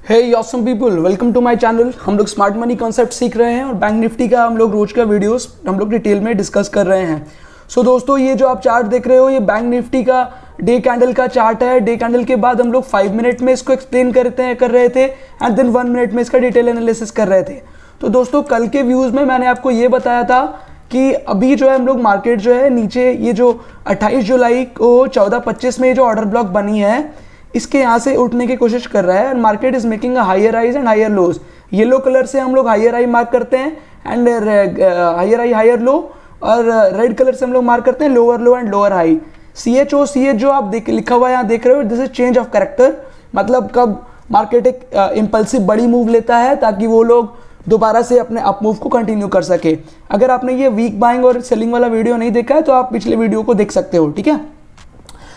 Hey awesome people, welcome to my channel. हम लोग smart money concept सीख रहे हैं और बैंक निफ्टी का हम लोग रोज का वीडियोस हम लोग डिटेल में डिस्कस कर रहे हैं। सो दोस्तों, ये जो आप चार्ट देख रहे हो ये बैंक निफ्टी का डे कैंडल का चार्ट है। डे कैंडल के बाद हम लोग 5 मिनट में इसको एक्सप्लेन कर रहे थे एंड देन 1 मिनट में इसका डिटेल एनालिसिस कर रहे थे। तो दोस्तों, कल के व्यूज़ में मैंने आपको ये बताया था कि अभी जो है हम लोग मार्केट जो है नीचे ये जो 28 जुलाई को 14:25 में ये जो ऑर्डर ब्लॉक बनी है इसके यहाँ से उठने की कोशिश कर रहा है and market is making a higher highs and higher lows. Yellow colour से हम लोग हायर हाई मार्क करते हैं and higher high higher low, और रेड कलर से हम लोग मार्क करते हैं lower low and lower high. CH जो आप लिखा हुआ है यहाँ देख रहे हो, this is change of character. मतलब कब मार्केट एक इम्पल्सिव बड़ी मूव लेता है ताकि वो लोग दोबारा से अपने अप मूव को कंटिन्यू कर सके। अगर आपने ये वीक बाइंग और सेलिंग वाला वीडियो नहीं देखा है तो आप पिछले वीडियो को देख सकते हो, ठीक है।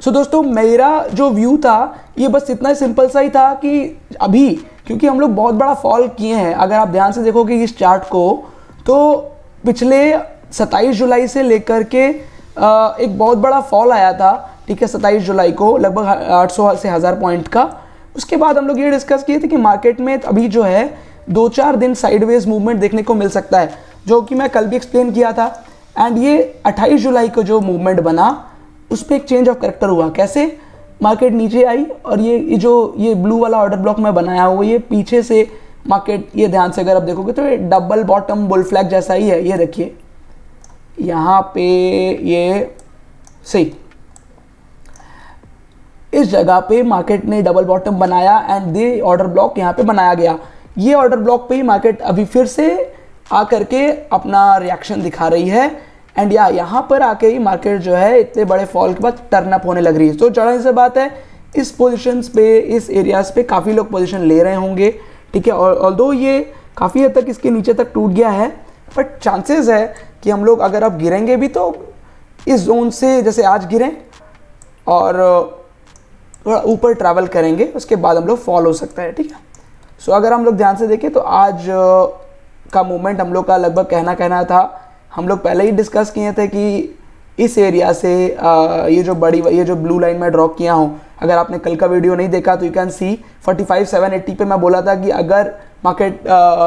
सो दोस्तों, मेरा जो व्यू था ये बस इतना सिंपल सा ही था कि अभी क्योंकि हम लोग बहुत बड़ा फॉल किए हैं, अगर आप ध्यान से देखोगे इस चार्ट को तो पिछले 27 जुलाई से लेकर के एक बहुत बड़ा फॉल आया था, ठीक है। 27 जुलाई को लगभग 800 से 1000 पॉइंट का। उसके बाद हम लोग ये डिस्कस किए थे कि मार्केट में अभी जो है 2-4 दिन साइडवेज मूवमेंट देखने को मिल सकता है, जो कि मैं कल भी एक्सप्लेन किया था। एंड ये 28 जुलाई को जो मूवमेंट बना उस पर एक चेंज ऑफ कैरेक्टर हुआ। कैसे? मार्केट नीचे आई और ये ब्लू वाला ऑर्डर ब्लॉक मैं बनाया हुआ, ये पीछे से मार्केट, ये ध्यान से अगर आप देखोगे तो ये डबल बॉटम बुल फ्लैग जैसा ही है। ये देखिए यहाँ पे ये सही इस जगह पे मार्केट ने डबल बॉटम बनाया एंड दे ऑर्डर ब्लॉक यहाँ पे बनाया गया। ये ऑर्डर ब्लॉक पे ही मार्केट अभी फिर से आकर के अपना रिएक्शन दिखा रही है एंड यहाँ पर आके ही मार्केट जो है इतने बड़े फॉल के बाद टर्न अप होने लग रही है। तो जाहिर सी बात है इस पोजीशंस पे, इस एरियाज पे काफ़ी लोग पोजीशन ले रहे होंगे, ठीक है। और ऑल्दो ये काफ़ी हद तक इसके नीचे तक टूट गया है, बट चांसेस है कि हम लोग अगर आप गिरेंगे भी तो इस जोन से जैसे आज गिरें और थोड़ा ऊपर ट्रैवल करेंगे, उसके बाद हम लोग फॉल हो सकता है, ठीक है। सो अगर हम लोग ध्यान से देखें तो आज का मूवमेंट हम लोग का लगभग कहना था, हम लोग पहले ही डिस्कस किए थे कि इस एरिया से ये जो ब्लू लाइन में ड्रॉ किया हूँ, अगर आपने कल का वीडियो नहीं देखा तो यू कैन सी 45,780 पे मैं बोला था कि अगर मार्केट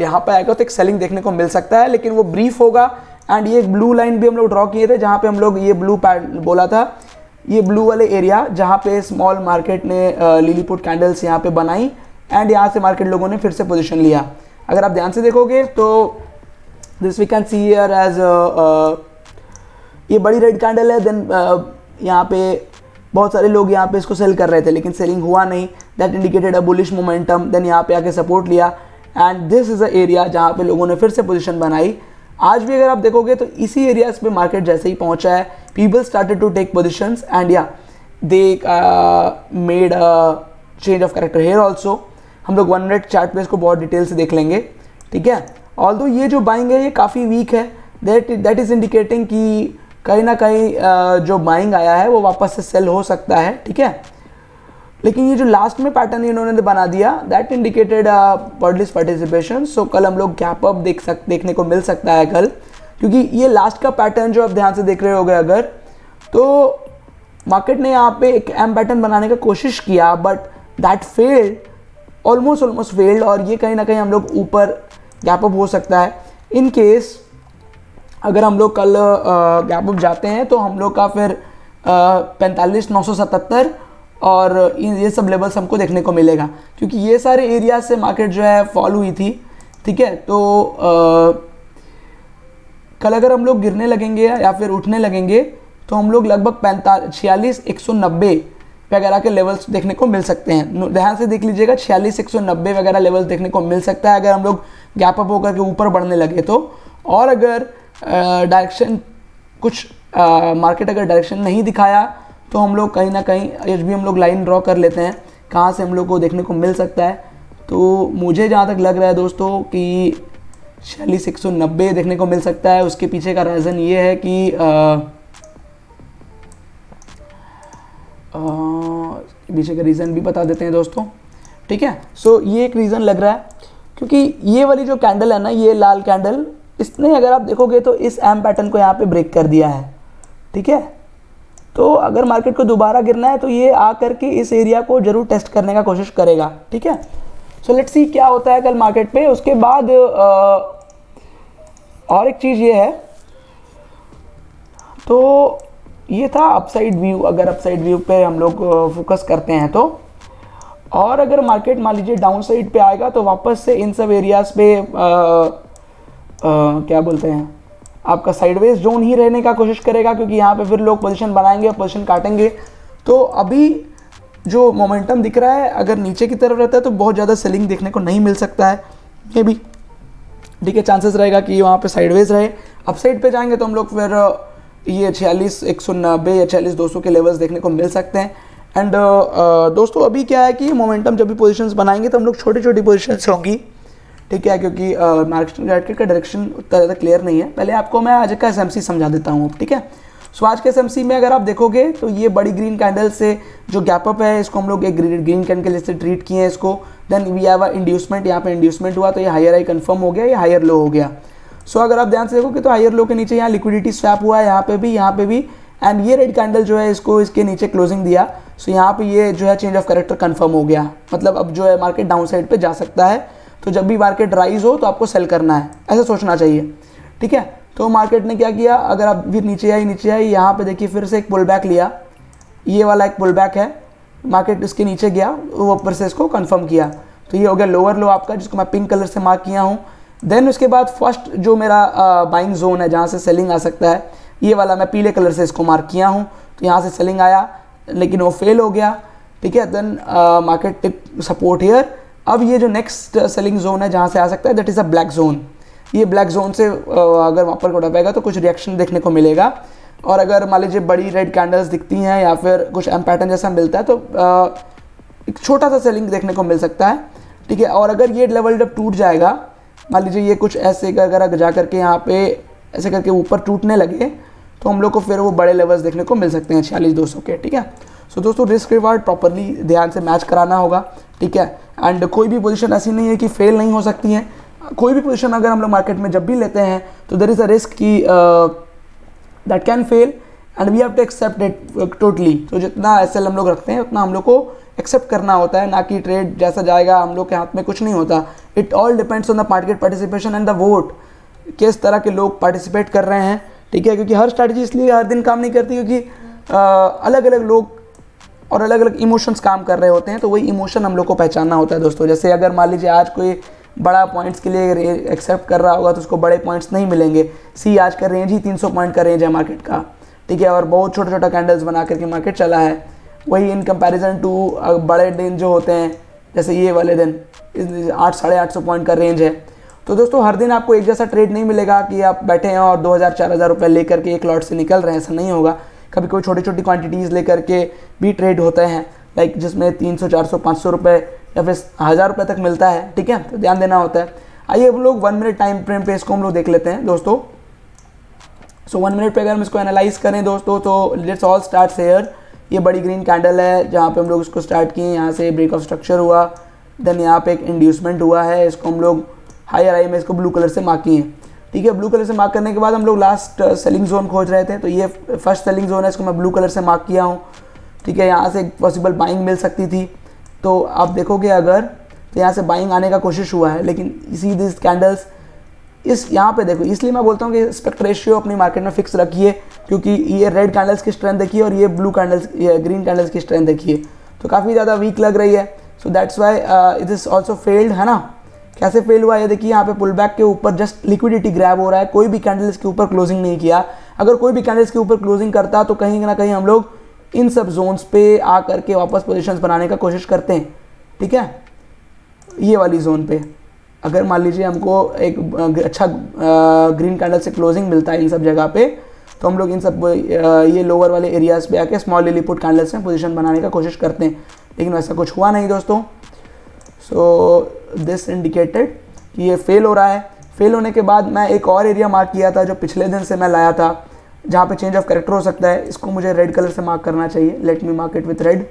यहाँ पे आएगा तो एक सेलिंग देखने को मिल सकता है, लेकिन वो ब्रीफ होगा। एंड ये एक ब्लू लाइन भी हम लोग ड्रॉ किए थे जहाँ पे हम लोग ये ब्लू बोला था, ये ब्लू वाले एरिया जहाँ पे स्मॉल मार्केट ने लिलीपुट कैंडल्स यहाँ पे बनाई एंड यहाँ से मार्केट लोगों ने फिर से पोजीशन लिया। अगर आप ध्यान से देखोगे तो this we can see here as ये बड़ी रेड कैंडल है। देन यहाँ पे बहुत सारे लोग यहाँ पे इसको सेल कर रहे थे लेकिन सेलिंग हुआ नहीं, that indicated a bullish momentum. Then यहाँ पे आके सपोर्ट लिया and this is a area जहाँ पे लोगों ने फिर से पोजीशन बनाई। आज भी अगर आप देखोगे तो इसी एरियाज पे मार्केट जैसे ही पहुँचा है, people started to take positions and they made a change of character here also. हम लोग 1 मिनट चार्ट पे इसको बहुत डिटेल से देख लेंगे, ठीक है। ऑल्दो ये जो बाइंग है ये काफ़ी वीक है, दैट इज़ इंडिकेटिंग कि कहीं ना कहीं जो बाइंग आया है वो वापस से सेल हो सकता है, ठीक है। लेकिन ये जो लास्ट में पैटर्न इन्होंने बना दिया दैट इंडिकेटेड बर्डलिस पार्टिसिपेशन। सो कल हम लोग गैप अप देखने को मिल सकता है कल, क्योंकि ये लास्ट का पैटर्न जो आप ध्यान से देख रहे होगे अगर, तो मार्केट ने यहाँ पे एक एम पैटर्न बनाने का कोशिश किया but that failed, almost failed. और ये कहीं ना कहीं हम लोग ऊपर गैप अप हो सकता है। इन केस अगर हम लोग कल गैप अप जाते हैं तो हम लोग का फिर 45,977 और ये सब लेवल्स हमको देखने को मिलेगा, क्योंकि ये सारे एरिया से मार्केट जो है फॉल हुई थी, ठीक है। तो कल अगर हम लोग गिरने लगेंगे या फिर उठने लगेंगे तो हम लोग लगभग 46,190 वगैरह के लेवल्स देखने को मिल सकते हैं। ध्यान से देख लीजिएगा, 46,190 वगैरह लेवल्स देखने को मिल सकता है अगर हम लोग गैप अप होकर के ऊपर बढ़ने लगे तो। और अगर डायरेक्शन कुछ मार्केट अगर डायरेक्शन नहीं दिखाया तो हम लोग कहीं ना कहीं आज भी हम लोग लाइन ड्रॉ कर लेते हैं कहाँ से हम लोग को देखने को मिल सकता है। तो मुझे जहाँ तक लग रहा है दोस्तों कि 46,190 देखने को मिल सकता है। उसके पीछे का रीज़न ये है कि पीछे का रीज़न भी बता देते हैं दोस्तों, ठीक है। सो ये एक रीज़न लग रहा है क्योंकि ये वाली जो कैंडल है ना, ये लाल कैंडल, इसने अगर आप देखोगे तो इस एम पैटर्न को यहाँ पे ब्रेक कर दिया है, ठीक है। तो अगर मार्केट को दोबारा गिरना है तो ये आ करके इस एरिया को जरूर टेस्ट करने का कोशिश करेगा, ठीक है। सो लेट्स सी क्या होता है कल मार्केट पे। उसके बाद और एक चीज़ ये है, तो ये था अपसाइड व्यू। अगर अपसाइड व्यू पे हम लोग फोकस करते हैं तो, और अगर मार्केट मान लीजिए डाउन साइड पे आएगा तो वापस से इन सब एरियाज़ पे क्या बोलते हैं, आपका साइडवेज जोन ही रहने का कोशिश करेगा, क्योंकि यहाँ पे फिर लोग पोजीशन बनाएंगे और पोजीशन काटेंगे। तो अभी जो मोमेंटम दिख रहा है, अगर नीचे की तरफ रहता है तो बहुत ज़्यादा सेलिंग देखने को नहीं मिल सकता है, ये भी ठीक है, चांसेस रहेगा कि वहाँ पे साइडवेज रहे। अपसाइड पे जाएंगे तो हम लोग फिर ये 46,190 या 46,200 के लेवल्स देखने को मिल सकते हैं। एंड दोस्तों अभी क्या है कि मोमेंटम जब भी पोजीशंस बनाएंगे तो हम लोग छोटी छोटी पोजीशंस होंगी, ठीक है, क्योंकि मार्केट का डायरेक्शन उतना ज़्यादा क्लियर नहीं है। पहले आपको मैं आज का एसएमसी समझा देता हूँ, ठीक है। सो आज के एसएमसी में अगर आप देखोगे तो ये बड़ी ग्रीन कैंडल से जो गैप अप है, इसको हम लोग एक ग्रीन कैंडल से ट्रीट किए हैं इसको। Then we have a inducement, यहाँ पे इंड्यूसमेंट हुआ तो ये हायर हाई कंफर्म हो गया, ये हायर लो हो गया। सो अगर आप ध्यान से देखोगे तो हायर लो के नीचे यहाँ लिक्विडिटी स्वैप हुआ है, यहाँ पे भी एंड ये रेड कैंडल जो है इसको इसके नीचे क्लोजिंग दिया। सो यहाँ पे ये जो है चेंज ऑफ कैरेक्टर कंफर्म हो गया, मतलब अब जो है मार्केट डाउन साइड पे जा सकता है। तो जब भी मार्केट राइज हो तो आपको सेल करना है, ऐसा सोचना चाहिए, ठीक है। तो मार्केट ने क्या किया, अगर आप फिर नीचे आई यहाँ पे देखिए फिर से एक पुल बैक लिया, ये वाला एक पुल बैक है, मार्केट इसके नीचे गया, वो ऊपर से इसको कंफर्म किया। तो ये हो गया लोअर लो आपका, जिसको मैं पिंक कलर से मार्क किया हूँ। देन उसके बाद फर्स्ट जो मेरा बाइंग जोन है जहाँ से सेलिंग आ सकता है, ये वाला मैं पीले कलर से इसको मार्क किया हूँ। तो यहाँ से सेलिंग आया लेकिन वो फेल हो गया, ठीक है। Then market tick support here. अब ये जो नेक्स्ट सेलिंग जोन है जहाँ से आ सकता है, that is a black zone. ये ब्लैक जोन से अगर वहाँ पर उठा पाएगा तो कुछ रिएक्शन देखने को मिलेगा। और अगर मान लीजिए बड़ी रेड कैंडल्स दिखती हैं या फिर कुछ एम पैटर्न जैसा मिलता है तो एक छोटा सा सेलिंग देखने को मिल सकता है, ठीक है। और अगर ये लेवल जब टूट जाएगा, मान लीजिए ये कुछ ऐसे अगर जा करके यहाँ पे ऐसे करके ऊपर टूटने लगे तो हम लोग को फिर वो बड़े लेवल्स देखने को मिल सकते हैं 46,200 के, ठीक है। सो दोस्तों रिस्क रिवार्ड प्रॉपरली ध्यान से मैच कराना होगा, ठीक है। एंड कोई भी पोजीशन ऐसी नहीं है कि फेल नहीं हो सकती है। कोई भी पोजीशन अगर हम लोग मार्केट में जब भी लेते हैं तो देयर इज़ अ रिस्क कि that can fail and we have to accept it totally. तो जितना एसएल हम लोग रखते हैं उतना हम लोग को एक्सेप्ट करना होता है, ना कि ट्रेड जैसा जाएगा हम लोग के हाथ में कुछ नहीं होता। It all depends on the market participation and the vote, किस तरह के लोग पार्टिसिपेट कर रहे हैं, ठीक है। क्योंकि हर स्ट्रैटेजी इसलिए हर दिन काम नहीं करती क्योंकि अलग अलग लोग और अलग अलग इमोशंस काम कर रहे होते हैं, तो वही इमोशन हम लोग को पहचानना होता है दोस्तों। जैसे अगर मान लीजिए आज कोई बड़ा पॉइंट्स के लिए एक्सेप्ट कर रहा होगा तो उसको बड़े पॉइंट्स नहीं मिलेंगे। सी आज का रेंज ही 300 पॉइंट का रेंज है मार्केट का, ठीक है, और बहुत छोटा छोटा कैंडल्स बना करके मार्केट चला है। वही इन कंपैरिजन टू बड़े दिन जो होते हैं, जैसे ये वाले दिन 800-850 पॉइंट का रेंज है। तो दोस्तों हर दिन आपको एक जैसा ट्रेड नहीं मिलेगा कि आप बैठे हैं और 2,000-4,000 रुपये लेकर के एक लॉट से निकल रहे हैं, ऐसा नहीं होगा। कभी कोई छोटी छोटी क्वांटिटीज़ लेकर के भी ट्रेड होते हैं, लाइक जिसमें 300-400-500 रुपये या फिर 1,000 रुपये तक मिलता है, ठीक है। तो ध्यान देना होता है। आइए हम लोग 1 मिनट टाइम फ्रेम पे इसको हम लोग देख लेते हैं दोस्तों। सो 1 मिनट पे अगर हम इसको एनालाइज करें दोस्तों तो लेट्स ऑल स्टार्ट हेयर। ये बड़ी ग्रीन कैंडल है जहाँ पे हम लोग इसको स्टार्ट किए, यहाँ से ब्रेक ऑफ स्ट्रक्चर हुआ, देन यहाँ पे एक इंड्यूसमेंट हुआ है, इसको हम लोग हायर आई में इसको ब्लू कलर से मार्क किए, ठीक है। ब्लू कलर से मार्क करने के बाद हम लोग लास्ट सेलिंग जोन खोज रहे थे, तो ये फर्स्ट सेलिंग जोन है, इसको मैं ब्लू कलर से मार्क किया हूँ, ठीक है। यहाँ से पॉसिबल बाइंग मिल सकती थी, तो आप देखोगे अगर तो यहाँ से बाइंग आने का कोशिश हुआ है, लेकिन इसी दिस कैंडल्स इस यहाँ पे देखो, इसलिए मैं बोलता हूँ कि एस्पेक्ट रेशियो अपनी मार्केट में फिक्स रखिए, क्योंकि ये रेड कैंडल्स की स्ट्रेंथ देखिए और ये ब्लू कैंडल्स, ये ग्रीन कैंडल्स की स्ट्रेंथ देखिए, तो काफ़ी ज़्यादा वीक लग रही है। So that's why it is also failed, है ना। कैसे फेल हुआ ये देखिए, यहाँ पे पुल बैक के ऊपर जस्ट लिक्विडिटी ग्रैब हो रहा है, कोई भी कैंडल इसके ऊपर क्लोजिंग नहीं किया। अगर कोई भी कैंडल इसके ऊपर क्लोजिंग करता तो कहीं ना कहीं हम लोग इन सब जोन्स पे आ करके वापस पोजीशंस बनाने का कोशिश करते हैं, ठीक है। ये वाली जोन पे अगर मान लीजिए हमको एक अच्छा ग्रीन कैंडल से क्लोजिंग मिलता है इन सब जगह पे, तो हम लोग इन सब ये लोअर वाले एरियाज़ पे आके स्मॉल लिलीपुट कैंडल्स में पोजीशन बनाने का कोशिश करते हैं, लेकिन वैसा कुछ हुआ नहीं दोस्तों। सो दिस इंडिकेटेड कि ये फेल हो रहा है। फेल होने के बाद मैं एक और एरिया मार्क किया था जो पिछले दिन से मैं लाया था, जहाँ पे चेंज ऑफ कैरेक्टर हो सकता है, इसको मुझे रेड कलर से मार्क करना चाहिए। Let me mark it with red.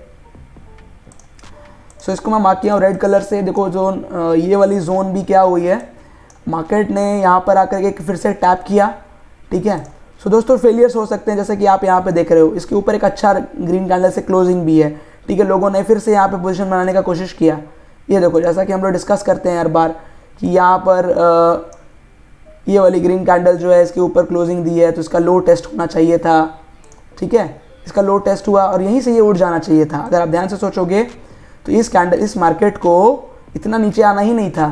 So इसको मैं मार्क किया हूँ रेड कलर से। देखो जोन, ये वाली जोन भी क्या हुई है, मार्केट ने यहाँ पर आकर के फिर से टैप किया, ठीक है। सो दोस्तों फेलियर्स हो सकते हैं, जैसे कि आप यहाँ पे देख रहे हो, इसके ऊपर एक अच्छा ग्रीन कैंडल से क्लोजिंग भी है, ठीक है। लोगों ने फिर से यहाँ पे पोजीशन बनाने का कोशिश किया, ये देखो जैसा कि हम लोग डिस्कस करते हैं हर बार कि यहाँ पर ये वाली ग्रीन कैंडल जो है इसके ऊपर क्लोजिंग दी है तो इसका लो टेस्ट होना चाहिए था, ठीक है। इसका लो टेस्ट हुआ और यहीं से ये उठ जाना चाहिए था। अगर आप ध्यान से सोचोगे तो इस मार्केट को इतना नीचे आना ही नहीं था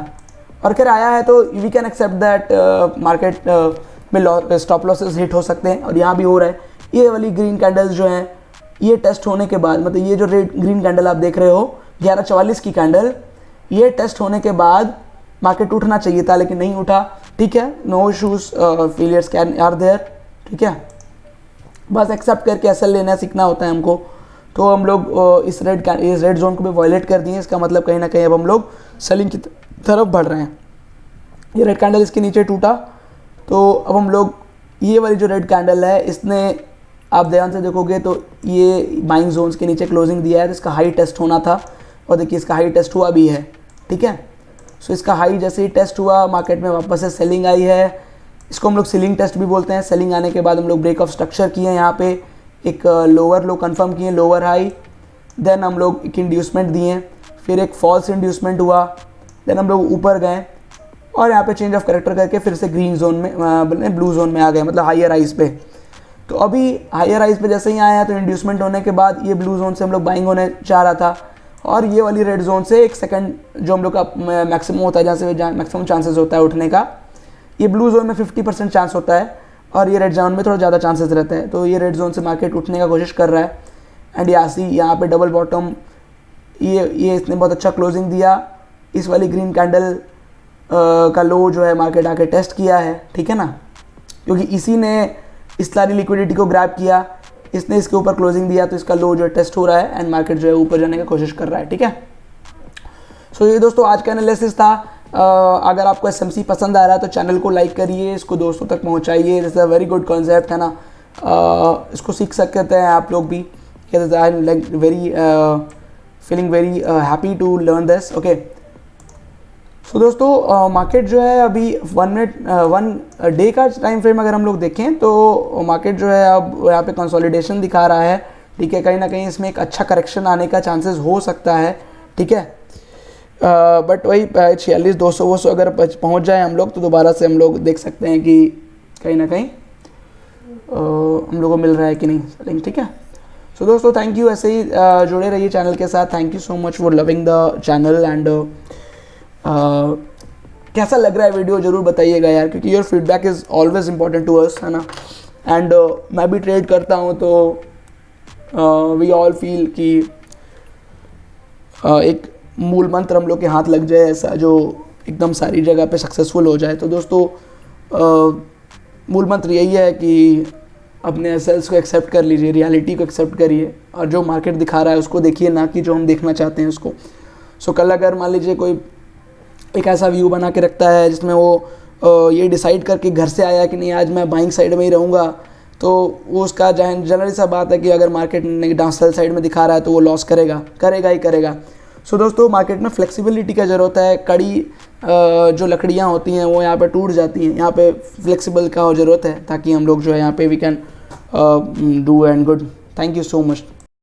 और फिर आया है, तो we can accept that market में स्टॉप लॉसेस हिट हो सकते हैं और यहाँ भी हो रहा है। ये वाली ग्रीन कैंडल्स जो हैं ये टेस्ट होने के बाद, मतलब ये जो रेड ग्रीन कैंडल आप देख रहे हो 1144 की कैंडल, ये टेस्ट होने के बाद मार्केट उठना चाहिए था लेकिन नहीं उठा, ठीक है। No issues, failures can are there, ठीक है। बस एक्सेप्ट करके एसएल लेना सीखना होता है हमको। तो हम लोग इस रेड जोन को भी वायलेट कर दिए, इसका मतलब कहीं ना कहीं अब हम लोग सेलिंग की तरफ बढ़ रहे हैं। ये रेड कैंडल इसके नीचे टूटा तो अब हम लोग ये वाली जो रेड कैंडल है इसने, आप ध्यान से देखोगे तो ये बाइंग जोन्स के नीचे क्लोजिंग दिया है, तो इसका हाई टेस्ट होना था और देखिए इसका हाई टेस्ट हुआ भी है, ठीक है। सो इसका हाई जैसे ही टेस्ट हुआ मार्केट में वापस से सेलिंग आई है। इसको हम लोग सीलिंग टेस्ट भी बोलते हैं। सेलिंग आने के बाद हम लोग ब्रेक ऑफ स्ट्रक्चर किए, यहाँ पे एक लोअर लो कंफर्म किए, लोअर हाई, देन हम लोग एक इंड्यूसमेंट दिए, फिर एक फॉल्स इंड्यूसमेंट हुआ, देन हम लोग ऊपर गए और यहाँ पे चेंज ऑफ कैरेक्टर करके फिर से ग्रीन जोन में ब्लू जोन में आ गए, मतलब हायर राइज पे। तो अभी हायर राइज पे जैसे ही आया तो इंड्यूसमेंट होने के बाद ये ब्लू जोन से हम लोग बाइंग होने चाह रहा था और ये वाली रेड जोन से एक सेकंड जो हम लोग का मैक्सिमम होता है, जहाँ से मैक्सिमम चांसेस होता है उठने का, ये ब्लू जोन में 50% चांस होता है और ये रेड जोन में थोड़ा ज़्यादा चांसेस रहता है। तो ये रेड जोन से मार्केट उठने का कोशिश कर रहा है एंड यहाँ पे डबल बॉटम, ये इसने बहुत अच्छा क्लोजिंग दिया। इस वाली ग्रीन कैंडल का लो जो है मार्केट आके टेस्ट किया है, ठीक है ना, क्योंकि इसी ने इस सारी लिक्विडिटी को ग्रैब किया, इसने इसके ऊपर क्लोजिंग दिया तो इसका लो जो है टेस्ट हो रहा है एंड मार्केट जो है ऊपर जाने की कोशिश कर रहा है, ठीक है। सो ये दोस्तों आज का एनालिसिस था। अगर आपको एसएमसी पसंद आ रहा है तो चैनल को लाइक करिए, इसको दोस्तों तक पहुंचाइए, this is a very good concept है ना, इसको सीख सकते हैं आप लोग भी। I am like very feeling very happy to learn this, okay. So दोस्तों मार्केट जो है अभी 1 डे का टाइम फ्रेम अगर हम लोग देखें तो मार्केट जो है अब यहाँ पे कंसोलिडेशन दिखा रहा है, ठीक है। कहीं ना कहीं इसमें एक अच्छा करेक्शन आने का चांसेस हो सकता है, ठीक है। बट वही 46-200 अगर पहुँच जाए हम लोग तो दोबारा से हम लोग देख सकते हैं कि कहीं ना कहीं हम लोगों को मिल रहा है कि नहीं सेलिंग, ठीक है। सो दोस्तों थैंक यू, ऐसे ही जुड़े रहिए चैनल के साथ। Thank you so much for loving the channel and कैसा लग रहा है वीडियो ज़रूर बताइएगा यार, क्योंकि your feedback is always important to us, है ना। एंड मैं भी ट्रेड करता हूँ तो वी ऑल फील कि एक मूल मंत्र हम लोग के हाथ लग जाए ऐसा जो एकदम सारी जगह पे सक्सेसफुल हो जाए। तो दोस्तों मूल मंत्र यही है कि अपने एसेट्स को एक्सेप्ट कर लीजिए, रियलिटी को एक्सेप्ट करिए और जो मार्केट दिखा रहा है उसको देखिए, ना कि जो हम देखना चाहते हैं उसको। सो कल अगर मान लीजिए कोई एक ऐसा व्यू बना के रखता है जिसमें वो ये डिसाइड करके घर से आया कि नहीं आज मैं बाइंग साइड में ही रहूँगा, तो वो उसका जनरली सा बात है कि अगर मार्केट डाउन सेल साइड में दिखा रहा है तो वो लॉस करेगा ही करेगा। सो दोस्तों मार्केट में फ्लेक्सिबिलिटी का ज़रूरत है। कड़ी जो लकड़ियाँ होती हैं वो यहाँ पे टूट जाती हैं, यहाँ पे फ्लेक्सिबल का ज़रूरत है ताकि हम लोग जो है यहाँ पे we can do and good. Thank you so much.